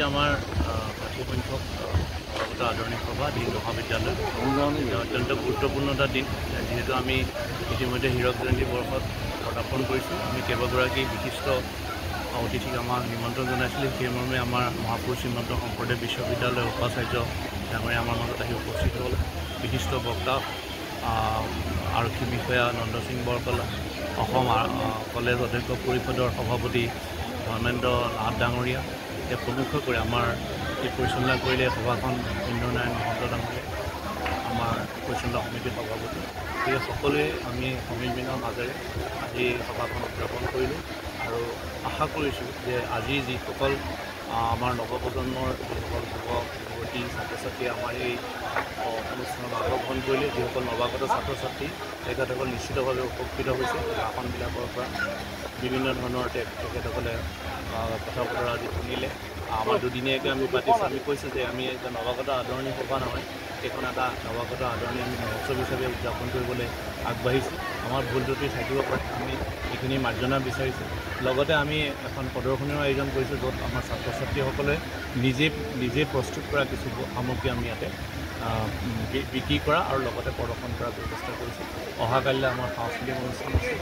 আমাৰ 50 সংখ্যক আদৰণি সভা দিন মহাবিদ্যালয় অত্যন্ত গুৰুত্বপূৰ্ণ এটা দিন যিহেতু আমি ইতিমধ্যে হীৰক জয়ন্তী বৰ্ষত পদাৰ্পণ কৰিছোঁ আমি কেইবাগৰাকী বিশিষ্ট অতিথিক আমাক নিমন্ত্ৰণ জনাইছিলোঁ সেই মৰ্মে আমাৰ মহাপুৰুষ শ্ৰীমন্ত শংকৰদেৱ বিশ্ববিদ্যালয়ৰ উপাচাৰ্য ডাঙৰীয়া আমাৰ মাজত আহি উপস্থিত হ'ল বিশিষ্ট বক্তা আৰক্ষী বিষয়া নন্দ সিং বৰকলা অসম কলেজ অধ্যক্ষ পৰিষদৰ সভাপতি ধৰ্মেন্দ্ৰ নাথ ডাঙৰীয়া এই প্ৰমুখ্য কৰি আমাৰ এই পৰিচালনা কৰিলে সভাখন ইন্দ্ৰনাৰায়ণ মহন্ত ডাঙৰীয়া আমাৰ পৰিচালনা সমিতিৰ সভাপতি এই সকলোৱে আমি সমিলমিলৰ মাজেৰে আজি সভাখন উদযাপন কৰিলোঁ আৰু আশা কৰিছোঁ যে আজি যিসকল আমাৰ নৱপ্ৰজন্মৰ যিসকল যুৱক যুৱতী ছাত্ৰ ছাত্ৰীয়ে আমাৰ এই অনুষ্ঠানত অংশগ্ৰহণ কৰিলে যিসকল নৱাগত ছাত্ৰ ছাত্ৰী তেখেতসকল নিশ্চিতভাৱে উপকৃত হৈছে আসনবিলাকৰ পৰা বিভিন্ন ধৰণৰ তেখেতসকলে কথা বতৰা আজি শুনিলে আমাৰ দুদিনীয়াকৈ আমি পাতিছোঁ আমি কৈছোঁ যে আমি এটা নৱাগত আদৰণি সভা নহয় এইখন এটা নৱাগত আদৰণি আমি মহোৎসৱ হিচাপে উদযাপন কৰিবলৈ আগবাঢ়িছোঁ আমাৰ ভুল ত্ৰুটি থাকিব পাৰে আমি এইখিনি মাৰ্জনা বিচাৰিছোঁ লগতে আমি এখন প্ৰদৰ্শনীৰ আয়োজন কৰিছোঁ য'ত আমাৰ ছাত্ৰ ছাত্ৰীসকলে নিজে প্ৰস্তুত কৰা কিছু সামগ্ৰী আমি ইয়াতে বিক্ৰী কৰা আৰু লগতে প্ৰদৰ্শন কৰাৰ ব্যৱস্থা কৰিছোঁ অহাকালিলৈ আমাৰ সাংস্কৃতিক অনুষ্ঠান আছে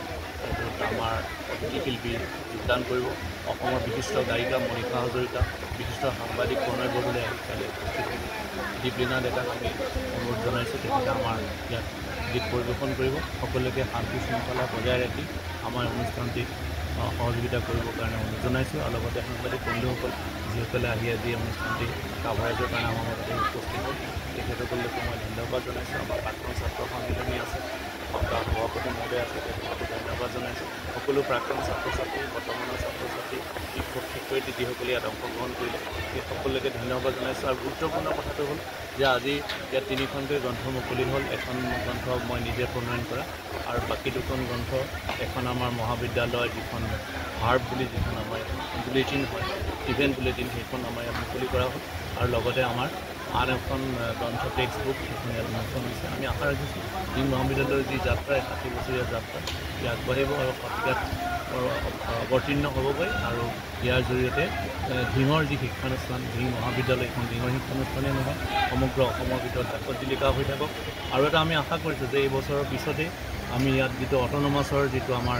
য'ত আমাৰ অতিথি শিল্পী যোগদান কৰিব অসমৰ বিশিষ্ট গায়িকা মণিষা হাজৰিকা বিশিষ্ট সাংবাদিক প্ৰণয় বৰদলৈ আহি কালি উপস্থিত হ'ব দীপলীনা ডেকাক আমি অনুৰোধ জনাইছোঁ তেখেতে আমাৰ ইয়াত গীত পৰিৱেশন কৰিব সকলোকে শান্তি শৃংখলা বজাই ৰাখি আমাৰ অনুষ্ঠানটিত সহযোগিতা কৰিবৰ কাৰণে অনুৰোধ জনাইছোঁ আৰু লগতে সাংবাদিক বন্ধুসকল যিসকলে আহি আজি অনুষ্ঠানটি কাভাৰেজৰ কাৰণে আমাৰ মাজত উপস্থিত হ'ল তেখেতসকলকো মই ধন্যবাদ জনাইছোঁ আমাৰ প্ৰাক্তন ছাত্ৰ সন্মিলনী আছে আমাৰ সভাপতি মহোদয় আছে তেখেতকো ধন্যবাদ জনাইছোঁ সকলো প্ৰাক্তন ছাত্ৰ ছাত্ৰী বৰ্তমানৰ ছাত্ৰ ছাত্ৰী শিক্ষক শিক্ষয়িত্ৰী যিসকলে ইয়াত অংশগ্ৰহণ কৰিলে সেই সকলোকে ধন্যবাদ জনাইছোঁ আৰু গুৰুত্বপূৰ্ণ কথাটো হ'ল যে আজি ইয়াত 3খনকৈ গ্ৰন্থ মুকলি হ'ল এখন গ্ৰন্থ মই নিজে প্ৰণয়ন কৰা আৰু বাকী 2খন গ্ৰন্থ এখন আমাৰ মহাবিদ্যালয় যিখন ভাৰ্ব বুলি যিখন আমাৰ বুলেটিন হয় ইভেণ্ট বুলেটিন সেইখন আমাৰ ইয়াত মুকলি কৰা হ'ল আৰু লগতে আমাৰ আন এখন গ্ৰন্থ টেক্সট বুক সেইখন ইয়াত উন্মোচন হৈছে আমি আশা ৰাখিছোঁ দিন মহাবিদ্যালয়ৰ যি যাত্ৰা 60 বছৰীয়া যাত্ৰা ই আগবাঢ়িব আৰু শতিকাত অৱতীৰ্ণ হ'বগৈ আৰু ইয়াৰ জৰিয়তে ধিঙৰ যি শিক্ষানুষ্ঠান ধিং মহাবিদ্যালয় এখন ধিঙৰ শিক্ষানুষ্ঠানেই নহয় সমগ্ৰ অসমৰ ভিতৰত জাকত জিলিকা হৈ থাকক আৰু এটা আমি আশা কৰিছোঁ যে এই বছৰৰ পিছতেই আমি ইয়াত যিটো অট'নমাছৰ যিটো আমাৰ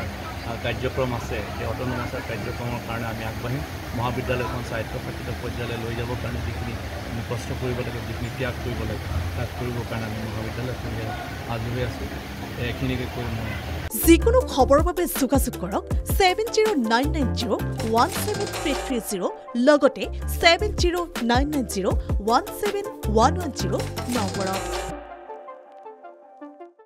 কাৰ্যক্ৰম আছে সেই অট'নমাছৰ কাৰ্যক্ৰমৰ কাৰণে আমি আগবাঢ়িম মহাবিদ্যালয়খন স্বায়ত্তশাসিত পৰ্যায়লৈ লৈ যাবৰ কাৰণে যিখিনি আমি কষ্ট কৰিব লাগে যিখিনি ত্যাগ কৰিব লাগে ত্যাগ কৰিবৰ কাৰণে আমি মহাবিদ্যালয়খন সাজু হৈ আছোঁ এইখিনিকে কৈ মই যিকোনো খবৰৰ বাবে যোগাযোগ কৰক 7099017330 লগতে 7099017110 নম্বৰত